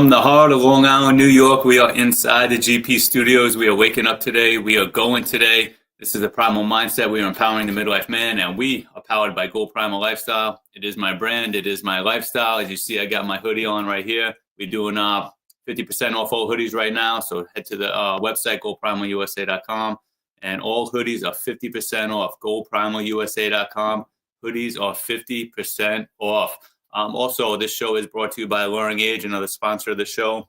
From the heart of Long Island, New York, we are inside the GP studios. We are waking up today. We are going today. This is the Primal Mindset. We are empowering the midlife man, and we are powered by Gold Primal Lifestyle. It is my brand. It is my lifestyle. As you see, I got my hoodie on right here. We're doing 50% off all hoodies right now. So head to the website, goldprimalusa.com, and all hoodies are 50% off, goldprimalusa.com. Hoodies are 50% off. Also, this show is brought to you by Luring Age, another sponsor of the show.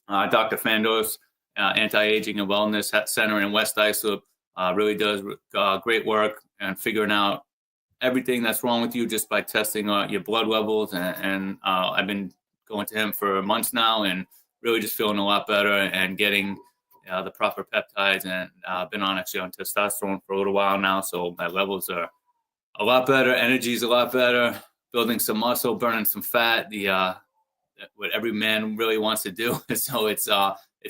Dr. Fandos, Anti-Aging and Wellness Center in West Islip, really does great work and figuring out everything that's wrong with you just by testing your blood levels. And I've been going to him for months now and really just feeling a lot better and getting the proper peptides. And I've been actually on testosterone for a little while now, so my levels are a lot better. Energy's a lot better. Building some muscle, burning some fat, what every man really wants to do. So it's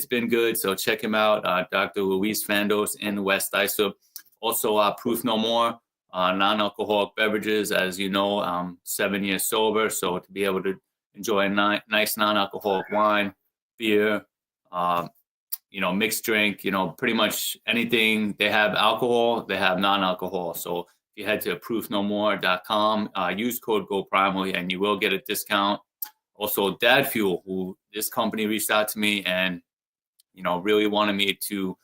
been good. So check him out, Dr. Luis Fandos in West Islip. Also, Proof No More, non-alcoholic beverages. As you know, I'm 7 years sober, so to be able to enjoy a nice non-alcoholic wine, beer, mixed drink, pretty much anything. They have alcohol, they have non-alcohol. So if you head to proofnomore.com, use code GoPrimal and you will get a discount. Also, Dad Fuel, who this company reached out to me and, really wanted me to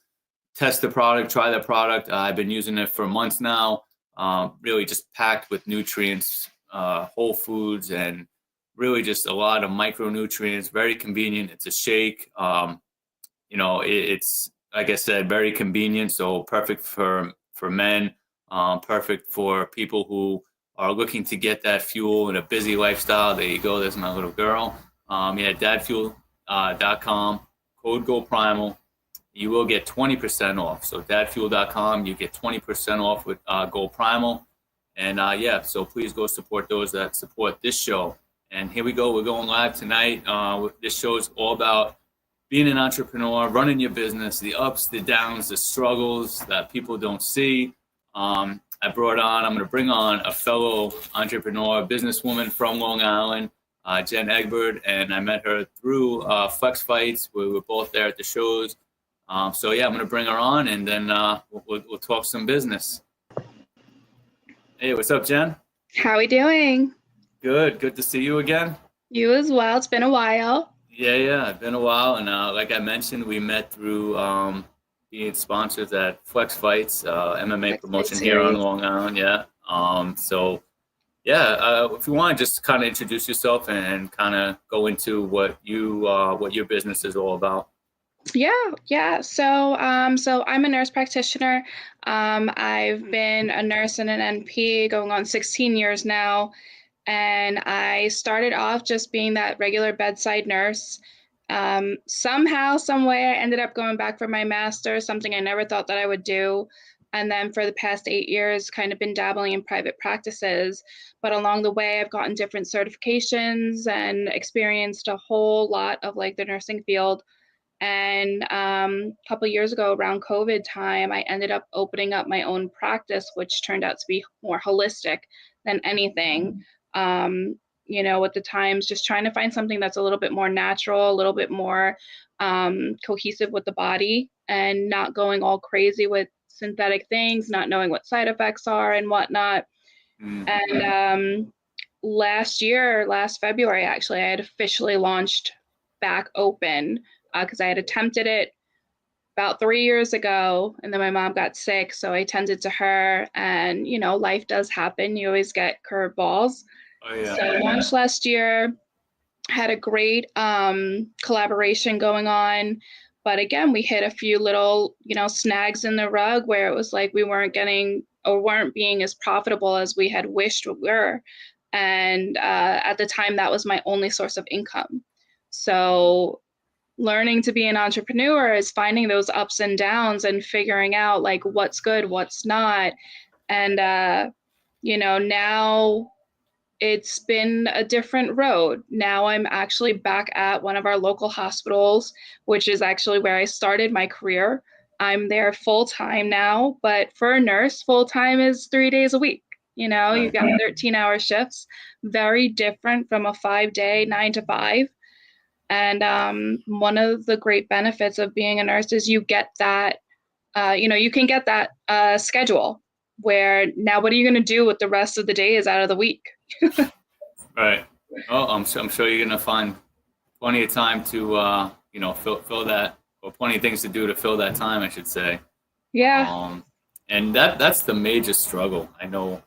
test the product, try the product. I've been using it for months now, really just packed with nutrients, whole foods, and really just a lot of micronutrients, very convenient. It's a shake. It's, like I said, very convenient. So perfect for men. Perfect for people who are looking to get that fuel in a busy lifestyle. There you go. There's my little girl. Dadfuel.com, code GoPrimal. You will get 20% off. So dadfuel.com, you get 20% off with GoPrimal. And so please go support those that support this show. And here we go. We're going live tonight. This show is all about being an entrepreneur, running your business, the ups, the downs, the struggles that people don't see. I'm going to bring on a fellow entrepreneur, businesswoman from Long Island, Jen Egbert, and I met her through Flex Fights. We were both there at the shows. I'm going to bring her on, and then we'll talk some business. Hey, what's up, Jen? How we doing? Good to see you again. You as well. It's been a while. Yeah, it's been a while, and like I mentioned, we met through being sponsors at Flex Fights, MMA Flex promotion here on Long Island. If you want to just kind of introduce yourself and kind of go into what your business is all about. Yeah. So I'm a nurse practitioner. I've been a nurse and an NP going on 16 years now. And I started off just being that regular bedside nurse. Somehow, some way, I ended up going back for my master's, something I never thought that I would do. And then for the past 8 years, kind of been dabbling in private practices. But along the way, I've gotten different certifications and experienced a whole lot of the nursing field. And a couple of years ago, around COVID time, I ended up opening up my own practice, which turned out to be more holistic than anything. At the times, just trying to find something that's a little bit more natural, a little bit more cohesive with the body, and not going all crazy with synthetic things, not knowing what side effects are and whatnot. Mm-hmm. And last February, actually, I had officially launched back open because I had attempted it about 3 years ago, and then my mom got sick, so I tended to her, and life does happen. You always get curveballs. Oh, yeah. So I launched last year, had a great collaboration going on, but again, we hit a few little snags in the rug where it was like we weren't getting or weren't being as profitable as we had wished we were, and at the time that was my only source of income. So learning to be an entrepreneur is finding those ups and downs and figuring out what's good, what's not. And, now it's been a different road. Now I'm actually back at one of our local hospitals, which is actually where I started my career. I'm there full time now, but for a nurse, full time is 3 days a week. You've got 13-hour shifts, very different from a 5-day, 9 to 5. And one of the great benefits of being a nurse is you get that, you can get that schedule where now what are you going to do with the rest of the days out of the week? Right. Oh, I'm sure you're gonna find plenty of time to fill that, or plenty of things to do to fill that time, I should say. Yeah, Um, and that's the major struggle I know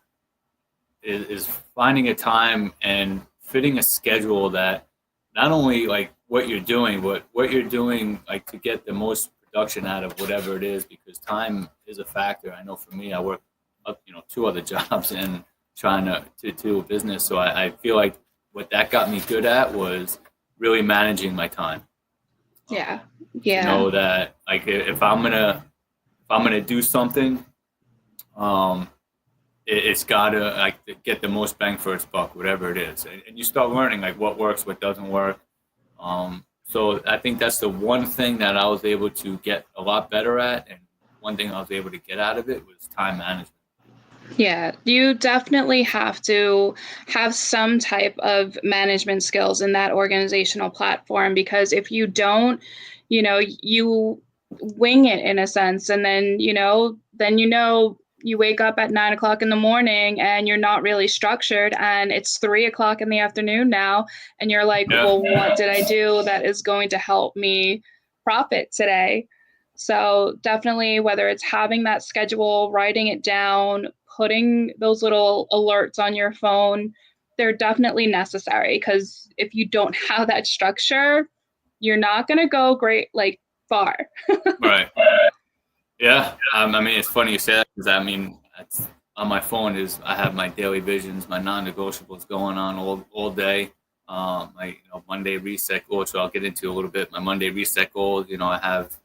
is finding a time and fitting a schedule that not only like what you're doing, but what you're doing like to get the most production out of whatever it is, because time is a factor. I know for me, I work up, two other jobs and trying to do a business. So I feel like what that got me good at was really managing my time. yeah, To yeah, know that like if I'm gonna do something, um, it's got to like get the most bang for its buck, whatever it is, and you start learning like what works, what doesn't work. So I think that's the one thing that I was able to get a lot better at, and one thing I was able to get out of it was time management. yeah. You definitely have to have some type of management skills in that organizational platform because if you don't, you wing it in a sense, and then you wake up at 9 o'clock in the morning and you're not really structured, and it's 3 o'clock in the afternoon now, and you're like, Yeah, well, what did I do that is going to help me profit today? So definitely, whether it's having that schedule, writing it down, putting those little alerts on your phone, they're definitely necessary because if you don't have that structure, you're not going to go great, like far. right. Yeah, I mean, it's funny you say that because I mean, that's, on my phone is I have my daily visions, my non-negotiables going on all day. My Monday reset goal, which I'll get into a little bit. My Monday reset goals, I have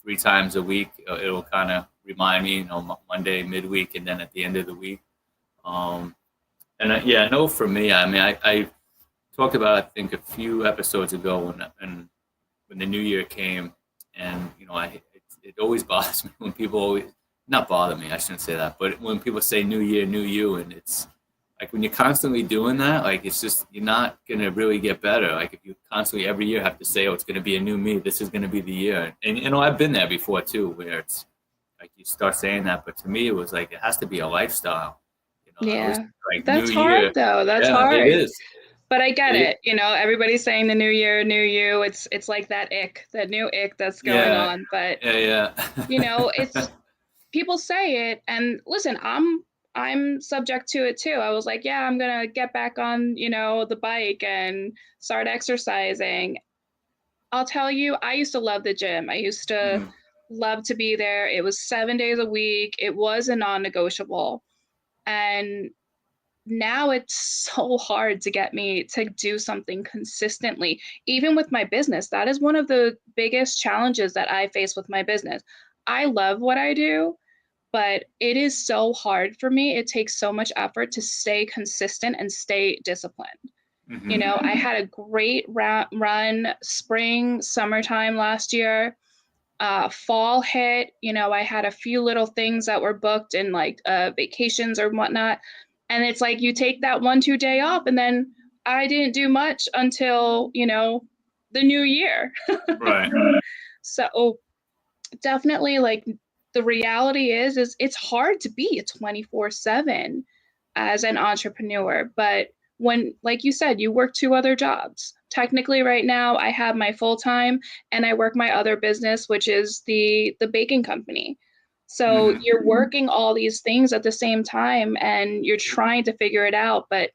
3 times a week. It'll kind of remind me, Monday, midweek, and then at the end of the week. Um, and I know for me, I mean, I talked about I think a few episodes ago when the new year came, and it always bothers me when people always not bother me. I shouldn't say that, but when people say "New Year, New You," and it's like when you're constantly doing that, like it's just you're not gonna really get better. Like if you constantly every year have to say, "Oh, it's gonna be a new me. This is gonna be the year," and I've been there before too, where it's like you start saying that, but to me it was like it has to be a lifestyle. I always Yeah. like New That's hard Year. though. That's Yeah, it hard. is. But I get It, it. Everybody's saying the new year, new you. It's like that ick, that new ick that's going yeah, on. But yeah. it's people say it, and listen, I'm subject to it too. I was like, yeah, I'm gonna get back on, the bike and start exercising. I'll tell you, I used to love the gym. I used to Mhm. love to be there. It was 7 days a week. It was a non-negotiable. And now it's so hard to get me to do something consistently, even with my business. That is one of the biggest challenges that I face with my business. I love what I do, but it is so hard for me. It takes so much effort to stay consistent and stay disciplined. Mhm. I had a great run spring, summertime last year. Fall hit, I had a few little things that were booked in like vacations or whatnot. And it's like you take that 1, 2 day off, and then I didn't do much until, the new year. Right. So definitely like the reality is it's hard to be a 24/7 as an entrepreneur, but when, like you said, you work two other jobs. Technically right now I have my full time and I work my other business, which is the baking company. So Mhm. you're working all these things at the same time and you're trying to figure it out, but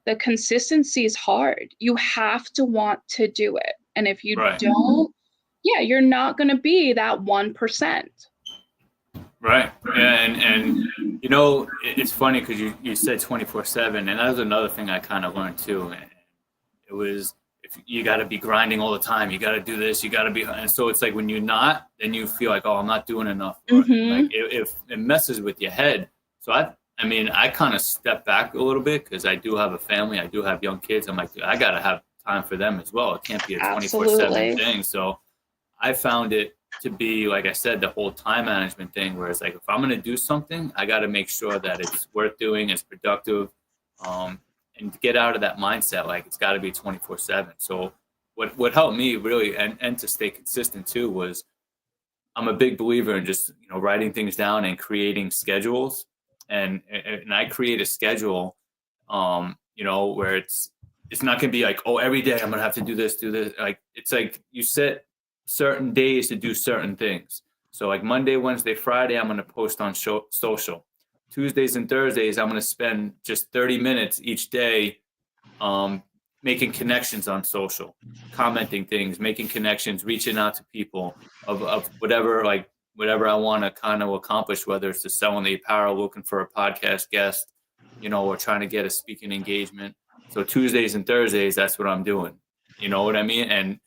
the consistency is hard. You have to want to do it. And if you Right. don't, yeah, you're not going to be that 1%. Right. Yeah, and it's funny because you said 24/7, and that was another thing I kind of learned too. And it was if you got to be grinding all the time, you got to do this, you got to be, and so it's like when you're not, then you feel like, oh, I'm not doing enough, or like Mm-hmm. if it messes with your head. So I mean, I kind of step back a little bit because I do have a family, I do have young kids. I'm like, I got to have time for them as well. It can't be a 24/7 Absolutely. thing. So I found it to be, like I said, the whole time management thing, where it's like, if I'm going to do something, I got to make sure that it's worth doing, it's productive, and get out of that mindset. Like it's got to be 24/7. So what helped me really and to stay consistent too was I'm a big believer in just writing things down and creating schedules, and I create a schedule, where it's not going to be like, oh, every day I'm going to have to do this. Like it's like you set certain days to do certain things. So like Monday, Wednesday, Friday, I'm going to post on social. Tuesdays and Thursdays, I'm going to spend just 30 minutes each day, um, making connections on social, commenting things, making connections, reaching out to people of whatever I want to kind of accomplish, whether it's to selling the apparel, looking for a podcast guest, or trying to get a speaking engagement. So Tuesdays and Thursdays, that's what I'm doing. You know what I mean? And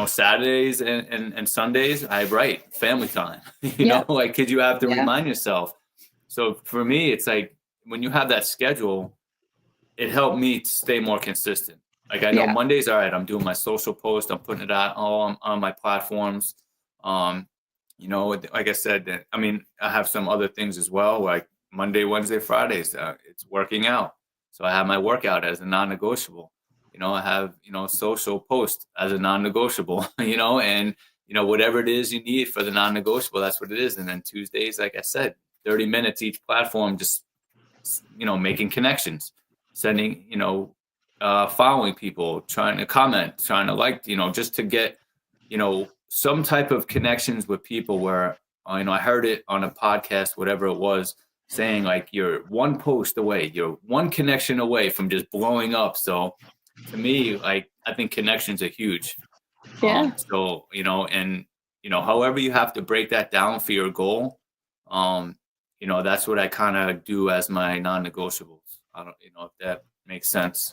Saturdays and Sundays, I write family time. Yep. Like, could you have to Yeah. remind yourself? So for me, it's like when you have that schedule, it helped me to stay more consistent. Like I know Yeah. Mondays, all right, I'm doing my social post, I'm putting it out all on my platforms. Um, like I said, I mean, I have some other things as well, like Monday, Wednesday, Fridays. It's working out, so I have my workout as a non-negotiable. I have social post as a non-negotiable. And whatever it is you need for the non-negotiable, that's what it is. And then Tuesdays, like I said, 30 minutes each platform, just making connections, sending, following people, trying to comment, trying to like, just to get, some type of connections with people where, I heard it on a podcast, whatever it was, saying like you're one post away, you're one connection away from just blowing up. So to me, like, I think connections are huge. Yeah. So, and, however you have to break that down for your goal, that's what I kind of do as my non-negotiables. I don't, if that makes sense.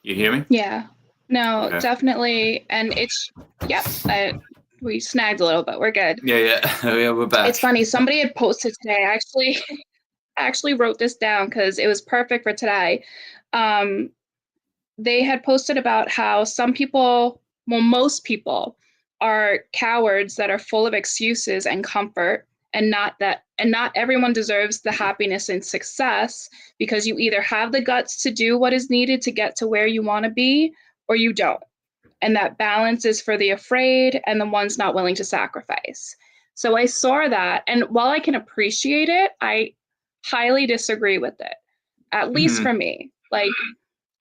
You hear me? Yeah. No, Okay. definitely. And yep, we snagged a little, but we're good. Yeah, yeah, we're back. It's funny. Somebody had posted today. I actually wrote this down because it was perfect for today. They had posted about how some people, well, most people are cowards that are full of excuses and comfort, and not everyone deserves the happiness and success, because you either have the guts to do what is needed to get to where you want to be, or you don't. And that balance is for the afraid and the ones not willing to sacrifice. So I saw that, and while I can appreciate it, I highly disagree with it, at least Hmm. for me. Like,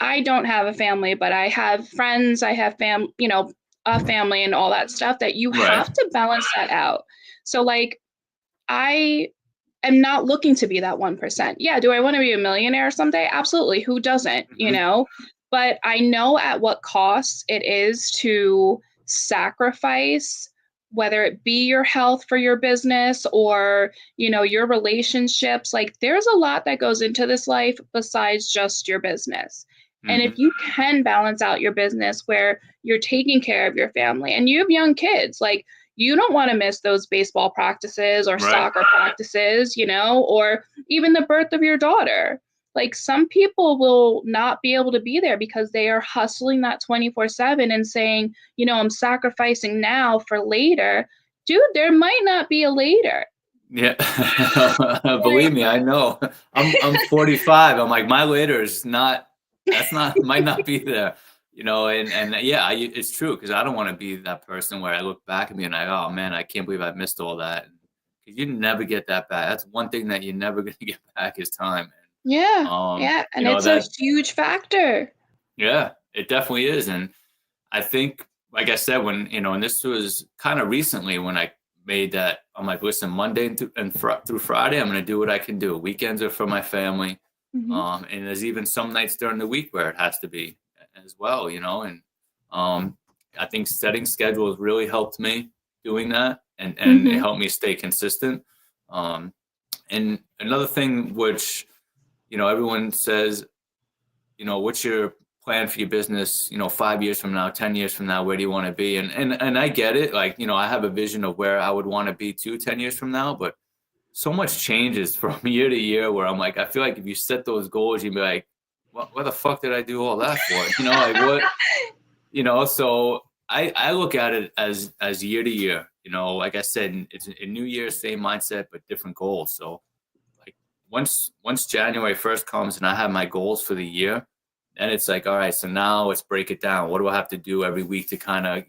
I don't have a family, but I have friends, I have a family and all that stuff, that you Right. have to balance that out. So like, I am not looking to be that 1%. Yeah, do I want to be a millionaire someday? Absolutely. Who doesn't, Hmm. But I know at what cost it is to sacrifice, whether it be your health for your business, or, your relationships. Like, there's a lot that goes into this life besides just your business. And if Hmm. you can balance out your business where you're taking care of your family and you have young kids, like, you don't want to miss those baseball practices or Right. soccer practices, or even the birth of your daughter. Like, some people will not be able to be there because they are hustling that 24/7 and saying, I'm sacrificing now for later. Dude, there might not be a later. Yeah. Believe me, I know. I'm 45. I'm like, my later is not. That's not. Might not be there. And yeah, it's true, because I don't want to be that person where I look back at me and like, oh man, I can't believe I missed all that. Because you never get that back. That's one thing that you're never going to get back is time. Yeah, And yeah, and it's a that. huge factor. Yeah, it definitely is. And I think, like I said, and this was kind of recently when I made that, I'm like, listen, Monday through Friday, I'm going to do what I can do. Weekends are for my family. Hmm. And there's even some nights during the week where it has to be as well, and um, I think setting schedules really helped me doing that, and it Hmm. helped me stay consistent. Um, and another thing, which, everyone says, what's your plan for your business, 5 years from now, 10 years from now, where do you want to be? And I get it. Like, I have a vision of where I would want to be 10 years from now, but so much changes from year to year where I'm like, I feel like if you set those goals, you'd be like, what the fuck did I do all that for? Like what, so I look at it as year to year, like I said, it's a new year, same mindset, but different goals. So like once January 1st comes and I have my goals for the year, then it's like, all right, so now let's break it down. What do I have to do every week to kind of,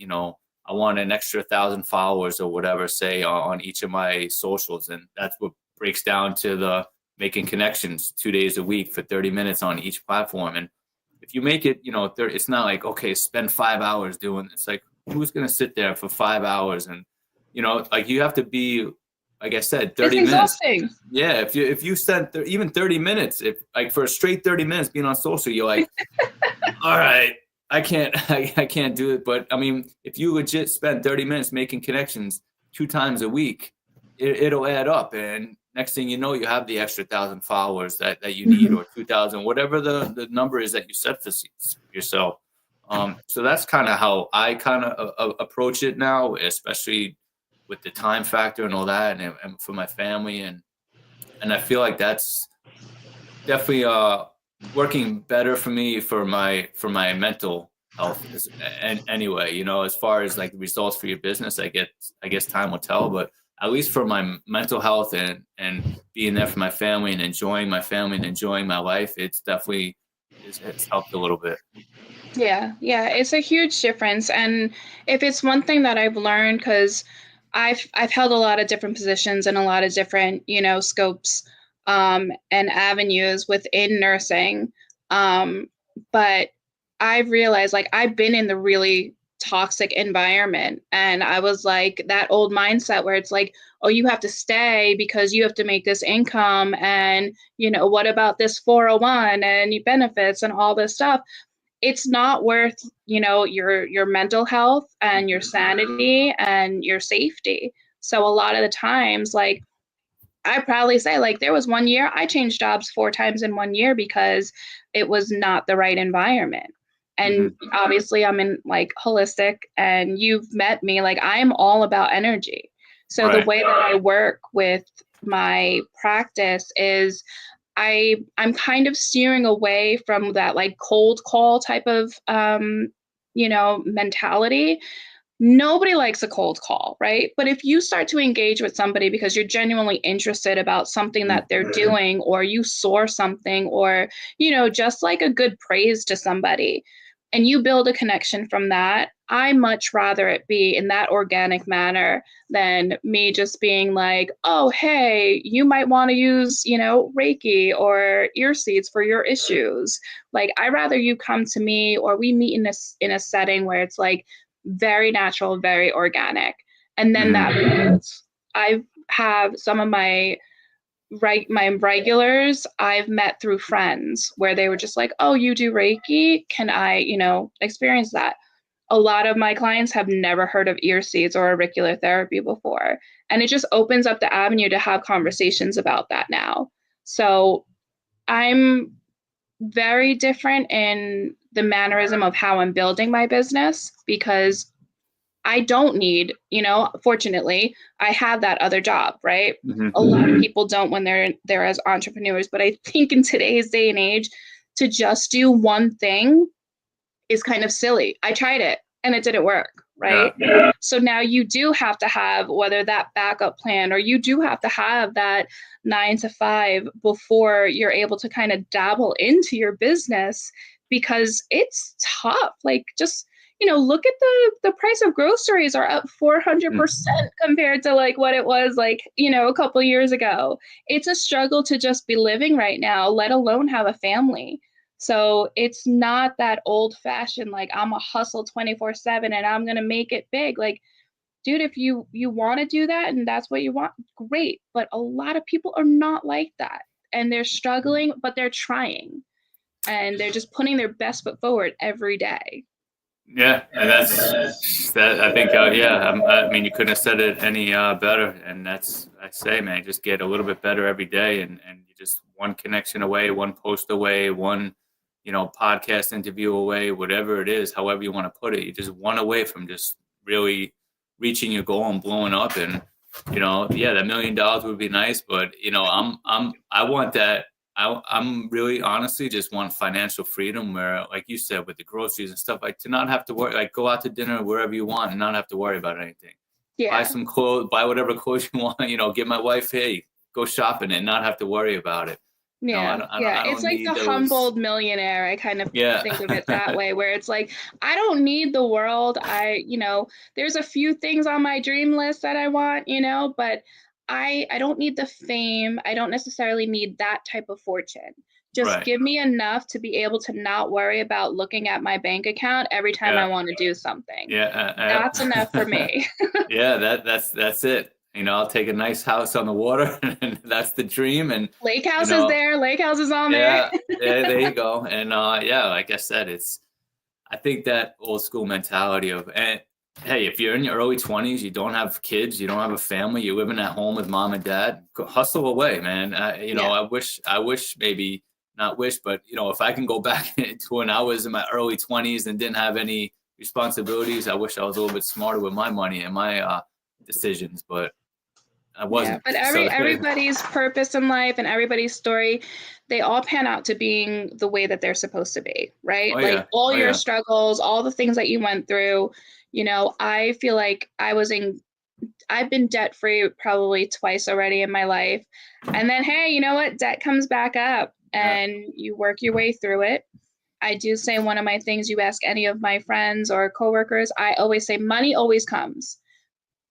I want an extra 1,000 followers or whatever, say on each of my socials. And that's what breaks down to the making connections 2 days a week for 30 minutes on each platform. And if you make it, it's not like, okay, spend 5 hours doing, it's like, who's going to sit there for 5 hours? And, like you have to be, like I said, 30 It's minutes. exhausting. Yeah. If you spend even 30 minutes, if like for a straight 30 minutes being on social, you're like, all right, I can't do it. But I mean, if you legit spend 30 minutes making connections 2 times a week, it'll add up. And next thing you know, you have the extra 1,000 followers that you need, or 2,000, whatever the number is that you set for yourself. So that's kind of how I kind of approach it now, especially with the time factor and all that, and for my family. And I feel like that's definitely working better for me for my mental health and anyway, as far as like the results for your business, I guess time will tell, but at least for my mental health and being there for my family and enjoying my family and enjoying my life, it's definitely it's helped a little bit. Yeah, it's a huge difference. And if it's one thing that I've learned, because I've held a lot of different positions and a lot of different, scopes and avenues within nursing. Um, but I've realized, like, I've been in the really toxic environment, and I was like that old mindset where it's like, oh, you have to stay because you have to make this income, and what about this 401 and your benefits and all this stuff. It's not worth, your mental health and your sanity and your safety. So a lot of the times, like, I probably say, like, there was one year I changed jobs 4 times in one year because it was not the right environment. And Hmm. obviously I'm in like holistic, and you've met me, like, I am all about energy. So the Right. way that I work with my practice is I'm kind of steering away from that like cold call type of mentality. Nobody likes a cold call, right? But if you start to engage with somebody because you're genuinely interested about something that they're doing, or you saw something, or just like a good praise to somebody, and you build a connection from that, I much rather it be in that organic manner than me just being like, oh, hey, you might want to use, Reiki or ear seeds for your issues. Like, I rather you come to me, or we meet in a setting where it's like very natural, very organic. And then Hmm. that builds. I have some of my regulars I've met through friends where they were just like, oh, you do Reiki? Can I, experience that? A lot of my clients have never heard of ear seeds or auricular therapy before. And it just opens up the avenue to have conversations about that now. So I'm very different in the mannerism of how I'm building my business, because I don't need, fortunately, I have that other job, right? A Hmm. lot of people don't when they're there as entrepreneurs, but I think in today's day and age, to just do one thing is kind of silly. I tried it and it didn't work, Yeah. right? So now you do have to have whether that backup plan, or you do have to have that 9 to 5 before you're able to kind of dabble into your business, because it's tough. Like, just look at the price of groceries are up 400% compared to like what it was like, a couple years ago. It's a struggle to just be living right now, let alone have a family. So it's not that old fashioned, like, I'm a hustle 24/7 and I'm going to make it big. Like, dude, if you want to do that and that's what you want, great. But a lot of people are not like that. And they're struggling, but they're trying. And they're just putting their best foot forward every day. Yeah, and that's that. I think, yeah. I mean, you couldn't have said it any better. And that's, I say, man, just get a little bit better every day, and you just one connection away, one post away, one, podcast interview away, whatever it is, however you want to put it. You're just one away from just really reaching your goal and blowing up. And yeah, that $1 million would be nice, but I want that. I'm really honestly just want financial freedom where, like you said, with the groceries and stuff, like to not have to worry, like go out to dinner wherever you want and not have to worry about anything. Buy Yeah. some clothes, buy whatever clothes you want, get my wife, hey, go shopping and not have to worry about it. No, Yeah, yeah. I It's don't like the need those. humbled millionaire. I kind of Yeah. think of it that way, where it's like, I don't need the world. There's a few things on my dream list that I want, but I don't need the fame. I don't necessarily need that type of fortune. Just Right. give me enough to be able to not worry about looking at my bank account every time I Yeah. want to do something. Yeah. That's enough for me. Yeah, that's it. I'll take a nice house on the water, and that's the dream. And Lake you house is know, there. Lake house is on there. yeah, yeah, there you go. And yeah, like I said, I think that old school mentality of, hey, if you're in your early 20s, you don't have kids, you don't have a family, you're living at home with mom and dad, go hustle away, man. Yeah. I wish maybe not wish, but if I can go back to when I was in my early 20s and didn't have any responsibilities, I wish I was a little bit smarter with my money and my decisions, but I Yeah, wasn't. but So, everybody's purpose in life and everybody's story, they all pan out to being the way that they're supposed to be, right? oh Like yeah, all oh your yeah, struggles, all the things that you went through, I feel like I've been debt free probably twice already in my life. And then, hey, you know what? Debt comes back up yeah, and you work your way through it. I do say one of my things, you ask any of my friends or coworkers, I always say money always comes.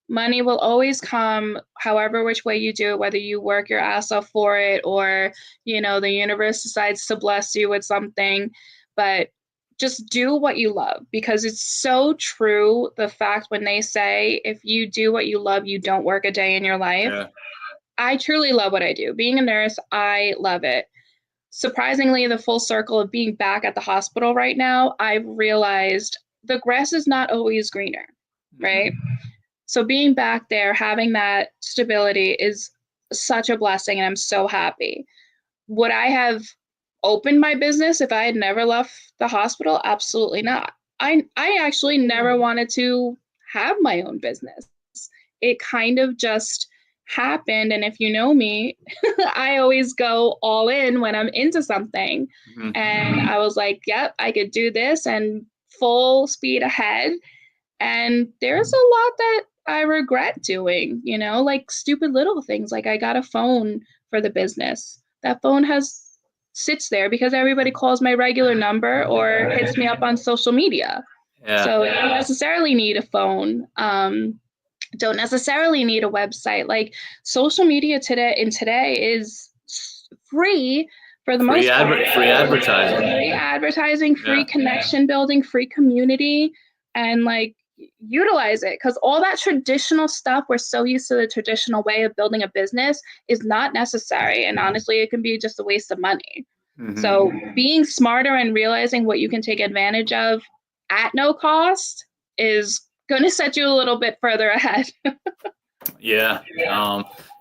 Money will always come however which way you do it, whether you work your ass off for it or the universe decides to bless you with something. But just do what you love, because it's so true, the fact when they say if you do what you love, you don't work a day in your life. yeah, I truly love what I do. Being a nurse, I love it. Surprisingly, the full circle of being back at the hospital right now, I've realized the grass is not always greener, hmm right? So being back there, having that stability is such a blessing, and I'm so happy. Would I have opened my business if I had never left the hospital? Absolutely not. I actually never wanted to have my own business. It kind of just happened, and if you know me, I always go all in when I'm into something. hmm And I was like, yep, I could do this, and full speed ahead. And there's a lot that I regret doing, like stupid little things. Like I got a phone for the business. That phone has sits there because everybody calls my regular number or hits me up on social media. yeah, So you don't necessarily need a phone. Don't necessarily need a website. Like social media today is free for the most part. free advertising. Free advertising, free Yeah. connection building, free community, and like utilize it, because all that traditional stuff, we're so used to the traditional way of building a business, is not necessary, and honestly it can be just a waste of money. hmm So being smarter and realizing what you can take advantage of at no cost is going to set you a little bit further ahead. Yeah.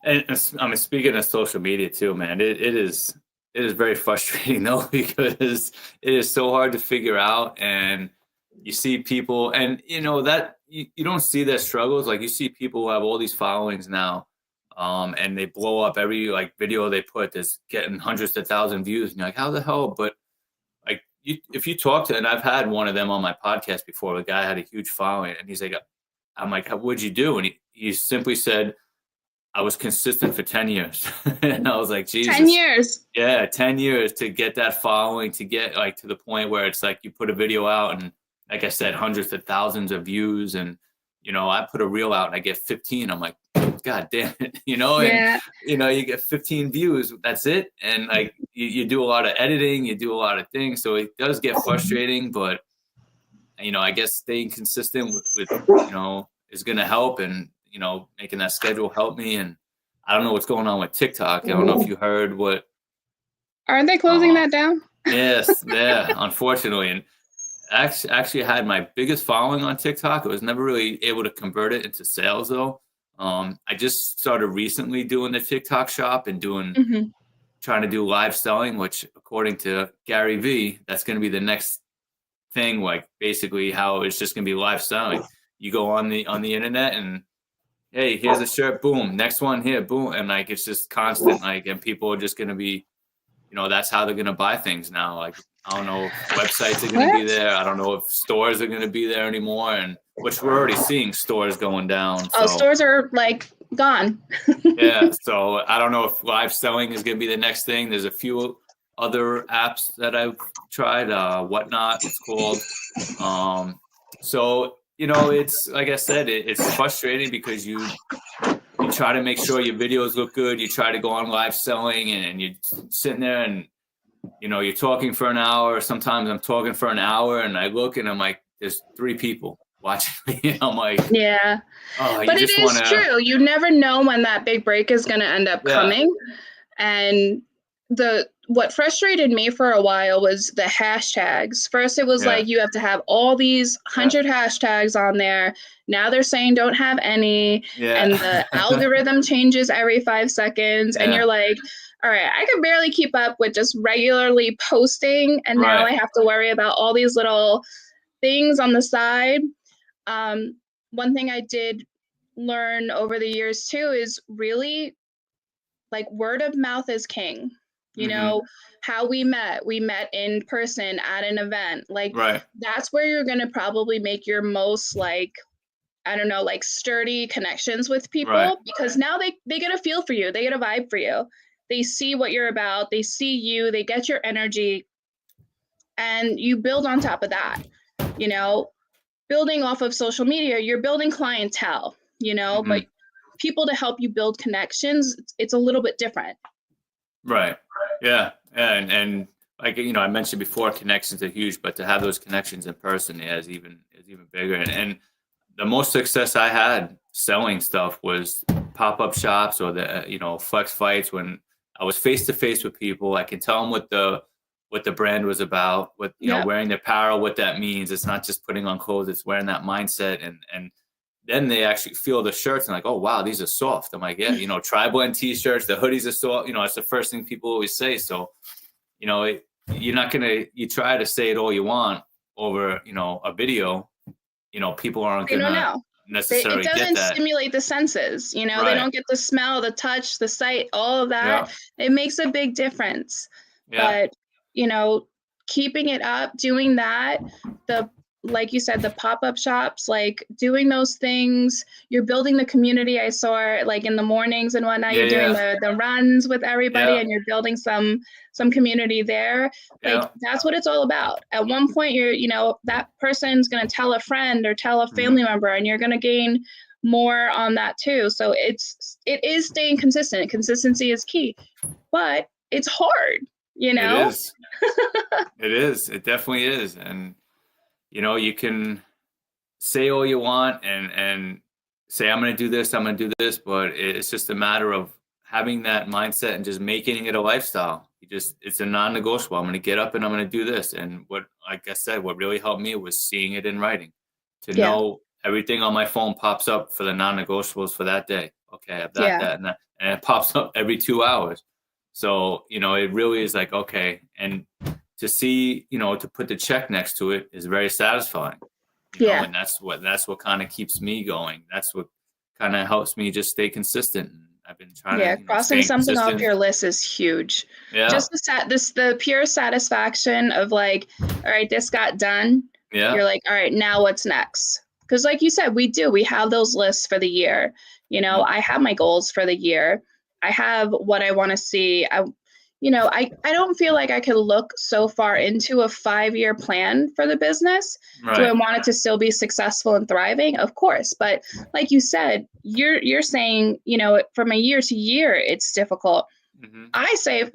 And I mean, speaking of social media too, man, it is very frustrating though, because it is so hard to figure out, and you see people, and that you don't see their struggles. Like you see people who have all these followings now, and they blow up every like video they put that's getting hundreds of thousand views, and you're like, how the hell? But like if you talk to, and I've had one of them on my podcast before, a guy had a huge following, and he's like, I'm like, what'd you do? And he simply said, I was consistent for 10 years. And I was like, 10 Jesus. years. Yeah, 10 years to get that following, to get like to the point where it's like you put a video out and, like I said, hundreds of thousands of views. And, I put a reel out and I get 15. I'm like, God damn it, and, Yeah. you get 15 views. That's it. And like you do a lot of editing, you do a lot of things. So it does get frustrating, but, I guess staying consistent with is going to help. And, making that schedule help me. And I don't know what's going on with TikTok. I don't know if you heard what. Aren't they closing Uh, that down? yes, yeah, unfortunately. And actually had my biggest following on TikTok. I was never really able to convert it into sales though. I just started recently doing the TikTok shop and Mm-hmm. trying to do live selling, which according to Gary V, that's going to be the next thing. Like basically how it's just going to be live selling. You go on the internet and, hey, here's a shirt, boom, next one here, boom, and like it's just constant, like, and people are just gonna be, that's how they're gonna buy things now. Like I don't know if websites are gonna be What? there, I don't know if stores are gonna be there anymore, and which we're already seeing stores going down. Oh, So stores are like gone. yeah, so I don't know if live selling is going to be the next thing. There's a few other apps that I've tried, Whatnot, it's called. So it's like I said, it's frustrating because you try to make sure your videos look good. You try to go on live selling, and you're sitting there, and you're talking for an hour. Sometimes I'm talking for an hour, and I look, and I'm like, there's 3 people watching me. I'm like, Yeah. oh, you But it just want is to, true. You never know when that big break is going to end up yeah, coming. And what frustrated me for a while was the hashtags. First, it was yeah, like you have to have all these yeah, 100 hashtags on there. Now they're saying don't have any, and the yeah, algorithm changes every 5 seconds. And yeah, you're like, all right, I can barely keep up with just regularly posting. And now right, I have to worry about all these little things on the side. Um, One thing I did learn over the years too is really like word of mouth is king. You hmm, know, how we met in person at an event. Like right, that's where you're going to probably make your most like I don't know, like sturdy connections with right, people because now they get a feel for you. They get a vibe for you. They see what you're about. They see you. They get your energy and you build on top of that. You know, building off of social media, you're building clientele, but hmm, people to help you build connections, it's a little bit different. right, yeah, and like I mentioned before, connections are huge, but to have those connections in person is even bigger. And the most success I had selling stuff was pop-up shops or the flex fights when I was face to face with people. I can tell them what the brand was about, what Yep. wearing the apparel, what that means. It's not just putting on clothes; it's wearing that mindset, and then they actually feel the shirts and like, oh wow, these are soft. I'm like, yeah, tri blend t-shirts, the hoodies are soft. It's the first thing people always say. So you're not gonna you try to say it all you want over a video. People aren't They don't gonna know. It necessarily get doesn't that. stimulate the senses. They Right. don't get the smell, the touch, the sight, all of that. Yeah. It makes a big difference. Yeah. But, you know, keeping it up, doing that, the like you said, the pop-up shops, like doing those things, you're building the community. I saw like in the mornings and whatnot, Yeah. you're doing Yeah. the runs with everybody Yeah. and you're building some community there. Like Yeah. that's what it's all about. At one point that person's going to tell a friend or tell a Hmm. family member and you're going to gain more on that too. So it is staying consistent. Consistency is key, but it's hard, you It know? is. It is. It definitely is. And you can say all you want and say I'm going to do this, I'm going to do this, but it's just a matter of having that mindset and just making it a lifestyle. It's a non-negotiable. I'm going to get up and I'm going to do this. And like I said, what really helped me was seeing it in writing, to Yeah. know everything on my phone pops up for the non-negotiables for that day. Okay, I have that, Yeah. that, and that, and it pops up every 2 hours. So it really is like, okay, and to see, to put the check next to it is very satisfying. Yeah. And that's what kind of keeps me going. That's what kind of helps me just stay consistent. And I've been trying Yeah, to, crossing staying something off consistent. your list is huge. Yeah. Just the pure satisfaction of like, all right, this got done. Yeah. You're like, all right, now what's next? Because like you said, we have those lists for the year. Mhm. I have my goals for the year. I have what I want to see. I don't feel like I could look so far into a 5-year plan for the business. Do I Right. want it to still be successful and thriving? Of course, but like you said, you're saying, from a year to year, it's difficult. Hmm. I say,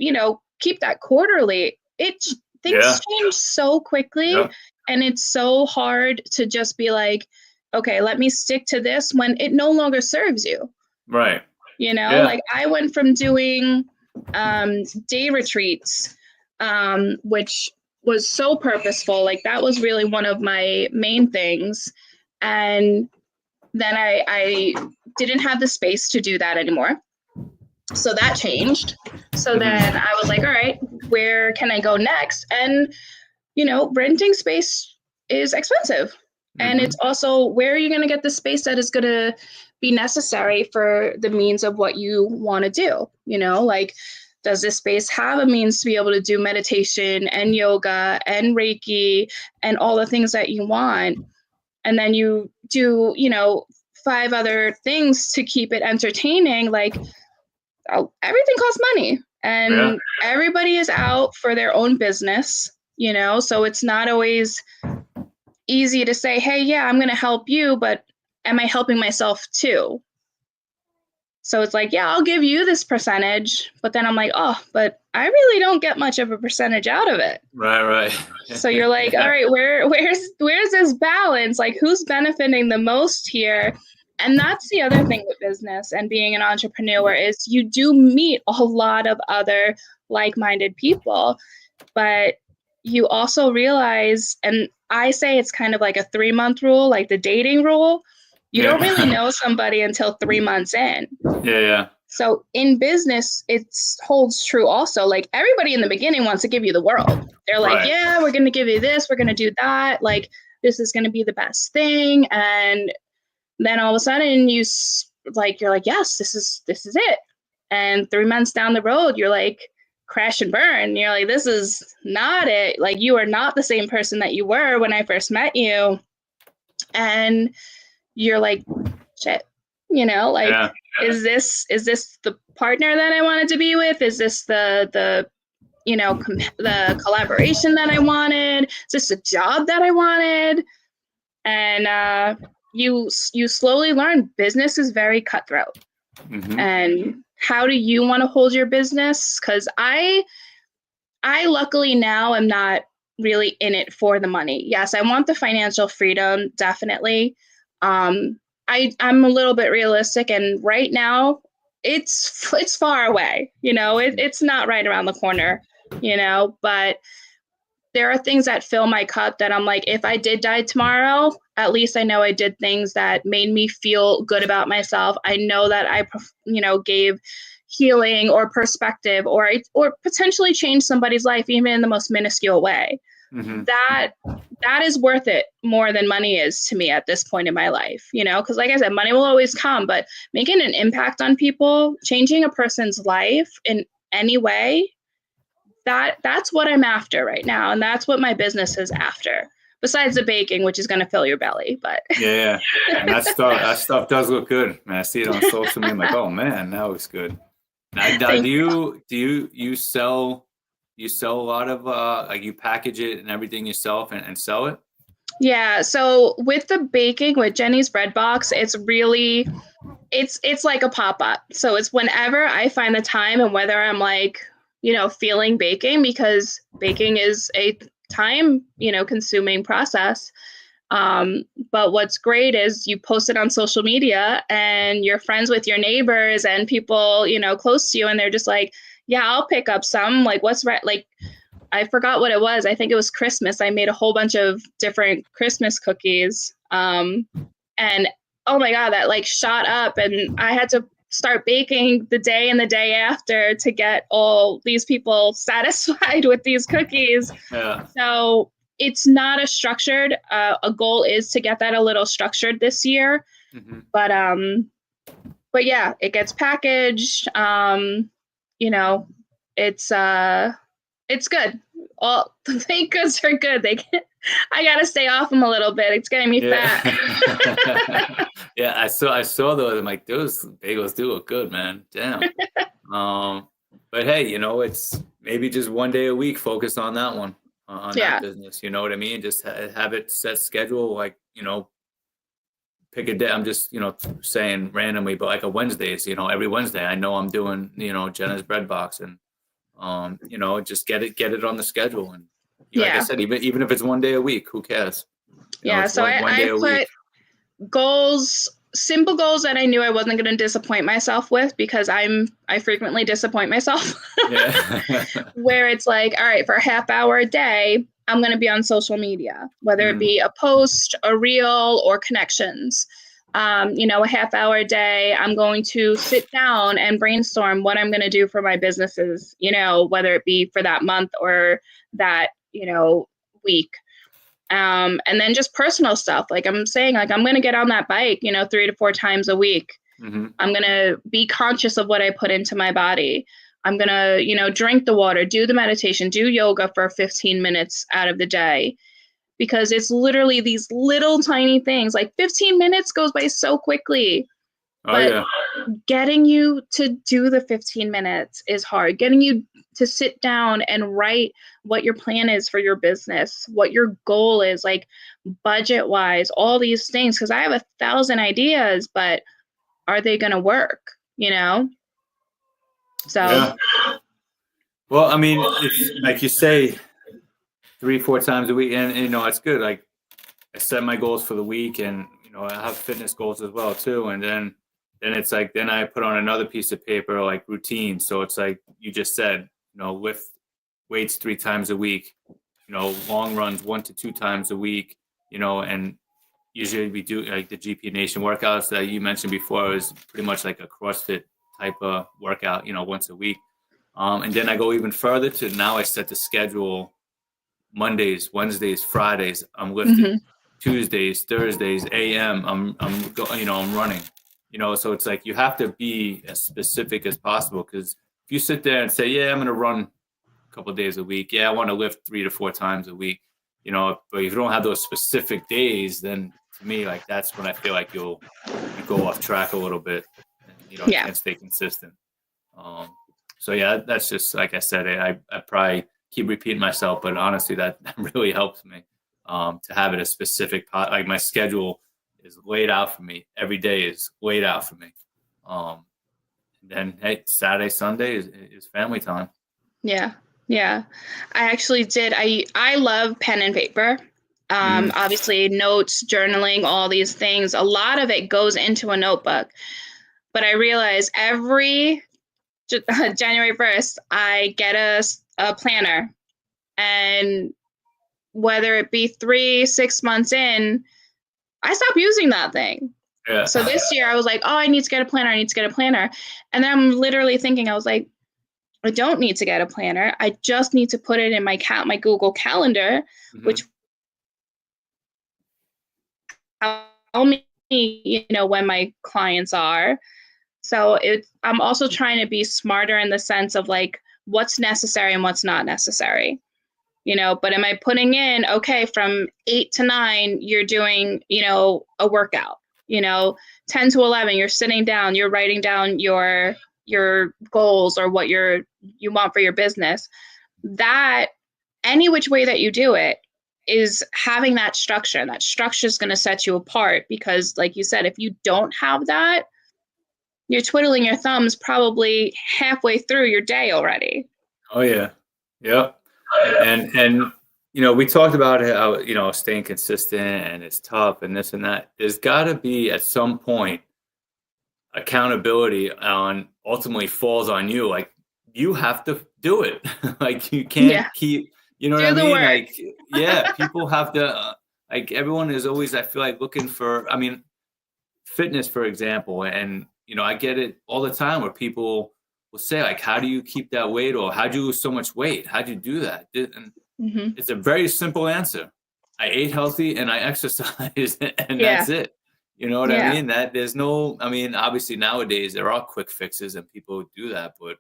keep that quarterly. Things Yeah. change so quickly, Yeah. and it's so hard to just be like, okay, let me stick to this when it no longer serves you. Right. Yeah. Like I went from doing day retreats, which was so purposeful. Like that was really one of my main things. And then I didn't have the space to do that anymore. So that changed. So Hmm. then I was like, all right, where can I go next? And, renting space is expensive. And Hmm. it's also where are you going to get the space that is going to be necessary for the means of what you want to do? Like, does this space have a means to be able to do meditation and yoga and Reiki and all the things that you want? and then you do, five other things to keep it entertaining, like everything costs money, Yeah. and everybody is out for their own business, so it's not always easy to say, hey, yeah, I'm going to help you, but am I helping myself too? So it's like, yeah, I'll give you this percentage, but then I'm like, oh, but I really don't get much of a percentage out of it. Right. So you're like, all right, where's this balance? Like, who's benefiting the most here? And that's the other thing with business and being an entrepreneur is you do meet a lot of other like-minded people, but you also realize, and I say it's kind of like a 3-month rule, like the dating rule. You don't really know somebody until 3 months in. Yeah. So in business, it holds true also. Like everybody in the beginning wants to give you the world. They're like, Right. yeah, we're going to give you this, we're going to do that. Like this is going to be the best thing. And then all of a sudden you're like, yes, this is it. And 3 months down the road, you're like, crash and burn. You're like, this is not it. Like you are not the same person that you were when I first met you. And you're like, shit, like, Yeah. is this the partner that I wanted to be with? Is this the the collaboration that I wanted? Is this a job that I wanted? And you slowly learn business is very cutthroat. Mm-hmm. And how do you want to hold your business? Because I luckily now am not really in it for the money. Yes, I want the financial freedom, definitely. I'm a little bit realistic, and right now it's far away. It's not right around the corner. But there are things that fill my cup that I'm like, if I did die tomorrow, at least I know I did things that made me feel good about myself. I know that I, gave healing or perspective, or potentially changed somebody's life, even in the most minuscule way. Mm-hmm. That is worth it more than money is to me at this point in my life, because like I said, money will always come, but making an impact on people, changing a person's life in any way, that's what I'm after right now, and that's what my business is after. Besides the baking, which is going to fill your belly, but Yeah. And that stuff does look good, man. I see it on social media. I'm like, oh man, that looks good. Now thank you sell a lot of like you package it and everything yourself and sell it? Yeah, so with the baking with Jenny's Bread Box, it's like a pop-up. So it's whenever I find the time and whether I'm like, feeling baking, because baking is a time, consuming process. But what's great is you post it on social media and you're friends with your neighbors and people, close to you, and they're just like, yeah, I'll pick up some. Like, what's right? Like, I forgot what it was. I think it was Christmas. I made a whole bunch of different Christmas cookies. And oh my God, that like shot up. And I had to start baking the day and the day after to get all these people satisfied with these cookies. Yeah. So it's not a structured, a goal is to get that a little structured this year. Mm-hmm. But yeah, it gets packaged. You know, it's good. All the baked goods are good. I gotta stay off them a little bit. It's getting me fat. Yeah, I saw those. I'm like, those bagels do look good, man. Damn. But hey, it's maybe just one day a week focus on that one, on that Yeah. business. You know what I mean? Just have it set schedule, like, pick a day. I'm just, saying randomly, but like a Wednesdays, every Wednesday, I know I'm doing, Jenna's Bread Box, and just get it on the schedule. And like I said, even if it's one day a week, who cares? It's So one day I a week. put simple goals that I knew I wasn't going to disappoint myself with, because I frequently disappoint myself. Yeah. Where it's like, all right, for a half hour a day, I'm going to be on social media, whether it be a post, a reel, or connections. A half hour a day, I'm going to sit down and brainstorm what I'm going to do for my businesses, whether it be for that month or that, week. And then just personal stuff. Like I'm saying, like I'm going to get on that bike, 3 to 4 times a week. Mm-hmm. I'm going to be conscious of what I put into my body. I'm going to, drink the water, do the meditation, do yoga for 15 minutes out of the day. because it's literally these little tiny things. Like 15 minutes goes by so quickly, Oh but yeah. getting you to do the 15 minutes is hard. Getting you to sit down and write what your plan is for your business, what your goal is, like budget wise, all these things. Because I have 1,000 ideas, but are they going to work? You know? So, Yeah. Well, I mean, it's like you say, 3, 4 times a week, and you know, it's good. Like I set my goals for the week, and you know, I have fitness goals as well too. And then it's like then I put on another piece of paper like routine. So it's like you just said, you know, lift weights 3 times a week. You know, long runs 1 to 2 times a week. You know, and usually we do like the GP Nation workouts that you mentioned before is pretty much like a CrossFit type of workout. You know, once a week. And then I go even further to now I set the schedule Mondays, Wednesdays, Fridays. I'm lifting. mhm. Tuesdays, Thursdays, AM. I'm running. You know, so it's like you have to be as specific as possible because if you sit there and say, yeah, I'm going to run a couple of days a week. Yeah, I want to lift 3 to 4 times a week. You know, but if you don't have those specific days, then to me, like that's when I feel like you go off track a little bit, and you know, Yeah. can't stay consistent. Um, so yeah, that's just like I said. I probably keep repeating myself, but honestly, that really helps me to have it a specific like my schedule is laid out for me. Every day is laid out for me. Um, and then hey, Saturday, Sunday is family time. Yeah. Yeah. I actually did. I love pen and paper. Mm-hmm. Obviously, notes, journaling, all these things. A lot of it goes into a notebook. But I realize every January 1st, I get a planner. And whether it be 3, 6 months in, I stop using that thing. Yeah. So this year I was like, oh, I need to get a planner. I need to get a planner. And then I'm literally thinking, I was like, I don't need to get a planner. I just need to put it in my Google Calendar, Mm-hmm. which tell me, when my clients are. So I'm also trying to be smarter in the sense of like what's necessary and what's not necessary. But am I putting in, okay, from 8 to 9, you're doing, a workout, 10 to 11, you're sitting down, you're writing down your goals or what you want for your business. That any which way that you do it is having that structure. And that structure is going to set you apart because, like you said, if you don't have that, you're twiddling your thumbs probably halfway through your day already. Oh yeah. Yep. And you know, we talked about how you know staying consistent and it's tough and this and that. There's got to be at some point accountability on ultimately falls on you. Like you have to do it. Like you can't Yeah, keep. You know what I do the mean? work. Like yeah, people have to. Like everyone is always. I feel like looking for. I mean, fitness, for example, and you know, I get it all the time where people will say like, "How do you keep that weight?" or "How do you lose so much weight? How do you do that?" And Hmm. it's a very simple answer. I ate healthy and I exercised, and Yeah, that's it. You know what I yeah, mean? That there's no. I mean, obviously nowadays there are quick fixes and people do that, but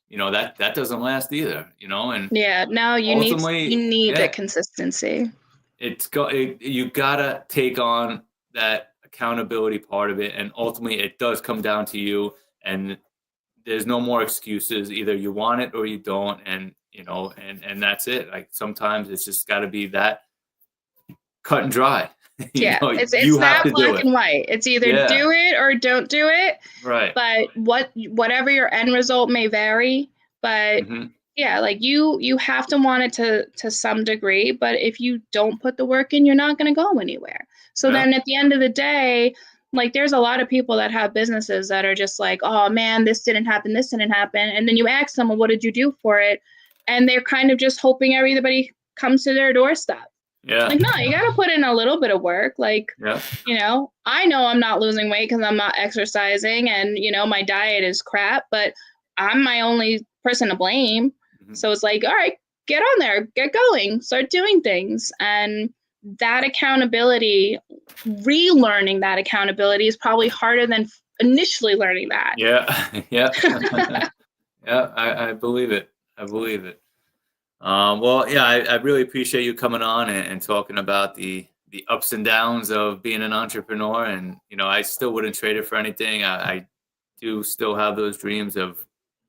you know that doesn't last either. You know, and yeah. No, you ultimately, need the yeah, consistency. you gotta take on that accountability part of it, and ultimately it does come down to you. And there's no more excuses. Either you want it or you don't, and you know, and that's it. Like sometimes it's just got to be that cut and dry. You Yeah, know, it's you have not to do black it. and white. It's either Yeah, do it or don't do it. right. But whatever your end result may vary, but Hmm. yeah, like you have to want it to some degree, but if you don't put the work in, you're not going to go anywhere. So Yeah, then at the end of the day, like there's a lot of people that have businesses that are just like, oh man, this didn't happen. And then you ask them, well, what did you do for it? And they're kind of just hoping everybody comes to their doorstep. yeah, Like, no, you got to put in a little bit of work. Like, yeah. I know I'm not losing weight because I'm not exercising and, my diet is crap, but I'm my only person to blame. Hmm. So it's like, all right, get on there, get going, start doing things. And that accountability, relearning that accountability is probably harder than initially learning that. Yeah, yeah, yeah. I believe it. I believe it. Well, yeah, I really appreciate you coming on and talking about the ups and downs of being an entrepreneur. And I still wouldn't trade it for anything. I do still have those dreams of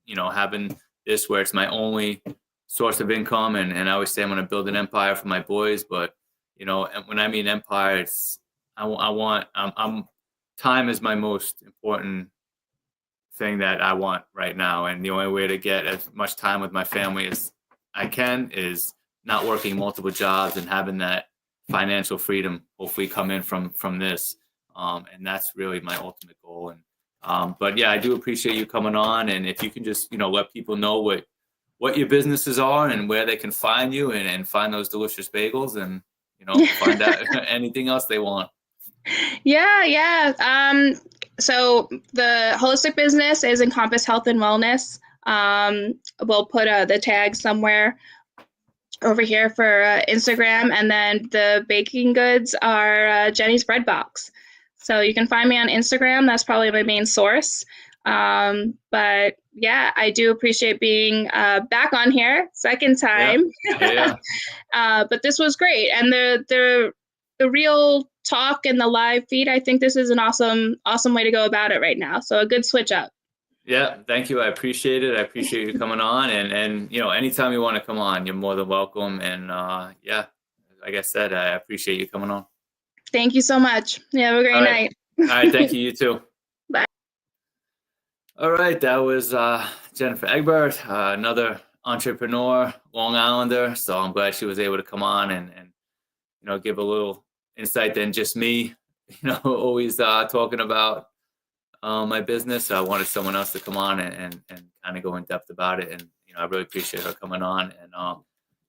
having this where it's my only source of income. And I always say I'm going to build an empire for my boys. But and when I mean empire, it's I want time is my most important thing that I want right now. And the only way to get as much time with my family as I can is not working multiple jobs and having that financial freedom hopefully come in from this. And that's really my ultimate goal. And but yeah, I do appreciate you coming on. And if you can just let people know what your businesses are and where they can find you and find those delicious bagels and find out anything else they want. Yeah. So the holistic business is Encompass Health and Wellness. We'll put the tag somewhere over here for Instagram, and then the baking goods are Jenny's Bread Box. So you can find me on Instagram. That's probably my main source. But yeah, I do appreciate being back on here, second time. Yeah. But this was great, and the real talk and the live feed. I think this is an awesome way to go about it right now. So a good switch up. Yeah, thank you. I appreciate it. I appreciate you coming on, and anytime you want to come on, you're more than welcome. And yeah, like I said, I appreciate you coming on. Thank you so much. You have a great night. All right, thank you. You too. Bye. All right, that was Jennifer Egbert, another entrepreneur, Long Islander. So I'm glad she was able to come on and give a little insight than just me, always talking about my business. I wanted someone else to come on and kind of go in depth about it. And, I really appreciate her coming on. And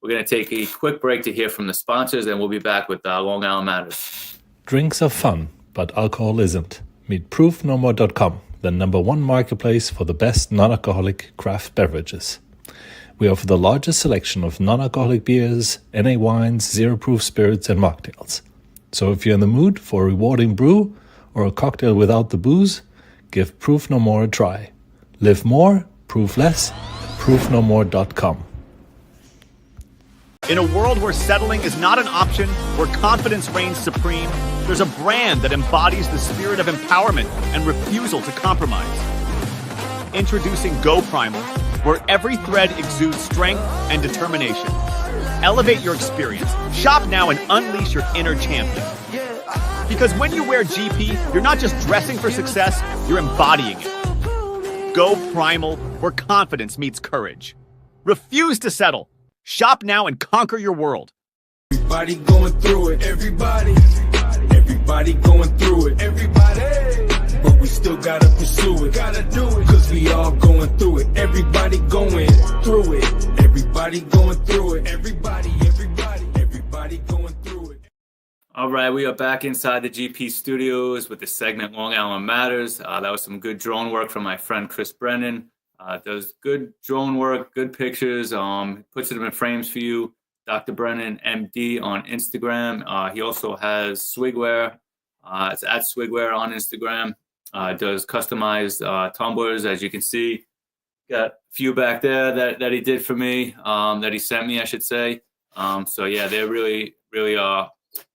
we're going to take a quick break to hear from the sponsors, and we'll be back with Long Island Matters. Drinks are fun, but alcohol isn't. Meet ProofNoMore.com, the #1 marketplace for the best non-alcoholic craft beverages. We offer the largest selection of non-alcoholic beers, NA wines, zero-proof spirits, and mocktails. So if you're in the mood for a rewarding brew or a cocktail without the booze, give Proof No More a try. Live more, proof less, at ProofNoMore.com. In a world where settling is not an option, where confidence reigns supreme, there's a brand that embodies the spirit of empowerment and refusal to compromise. Introducing Go Primal, where every thread exudes strength and determination. Elevate your experience. Shop now and unleash your inner champion. Because when you wear GP, you're not just dressing for success, you're embodying it. Go Primal, where confidence meets courage. Refuse to settle. Shop now and conquer your world. Everybody going through it. Everybody going through it. Everybody. But we still gotta pursue it. Gotta do it. Cause we all going through it. Everybody going through it. Everybody going through it. Everybody going through it. All right, we are back inside the GP studios with the segment Long Island Matters. That was some good drone work from my friend Chris Brennan. Does good drone work, good pictures, puts them in frames for you. Dr. Brennan, MD on Instagram. He also has Swigware. It's at Swigware on Instagram. Does customized tumblers, as you can see. Got a few back there that he did for me, that he sent me, I should say. So yeah, they're really, really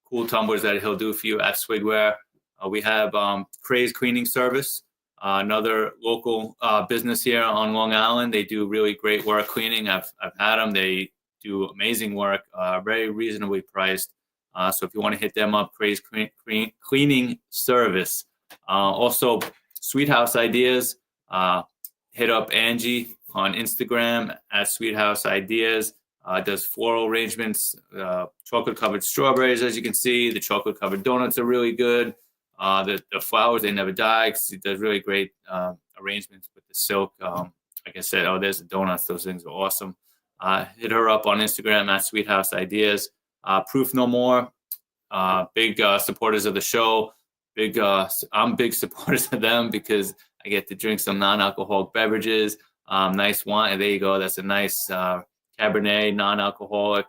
cool tumblers that he'll do for you at Swigware. We have Craze Cleaning Service. Another local business here on Long Island. They do really great work cleaning. I've had them. They do amazing work, very reasonably priced. So if you want to hit them up, Craze Cleaning Service. Also, Sweet House Ideas. Hit up Angie on Instagram at Sweet House Ideas. Does floral arrangements, chocolate covered strawberries, as you can see. The chocolate covered donuts are really good. The flowers, they never die, because he does really great arrangements with the silk. Like I said, there's the donuts. Those things are awesome. Hit her up on Instagram at Sweet House Ideas. Proof No More, big supporters of the show. I'm big supporters of them because I get to drink some non-alcoholic beverages. Nice wine. There you go. That's a nice Cabernet, non-alcoholic.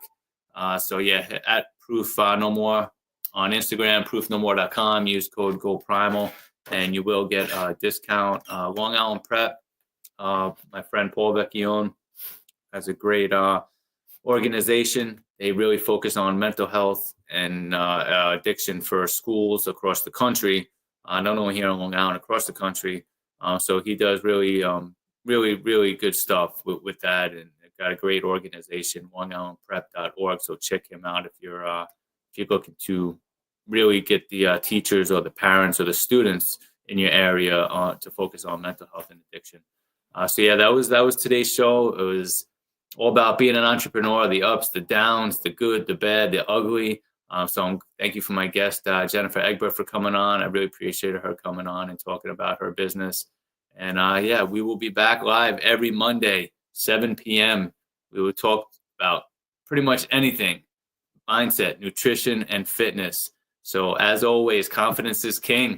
So yeah, at Proof No More on Instagram, proofnomore.com. Use code GoPrimal, and you will get a discount. Long Island Prep. My friend Paul Vecchione has a great organization. They really focus on mental health and addiction for schools across the country, not only here in Long Island, across the country. So he does really, really good stuff with that, and got a great organization, longislandprep.org. So check him out if you're looking to really get the teachers or the parents or the students in your area to focus on mental health and addiction. So yeah, that was today's show. It was all about being an entrepreneur, the ups, the downs, the good, the bad, the ugly. Thank you for my guest, Jennifer Egbert, for coming on. I really appreciated her coming on and talking about her business. And yeah, we will be back live every Monday, 7 p.m. We will talk about pretty much anything, mindset, nutrition, and fitness. So as always, confidence is king.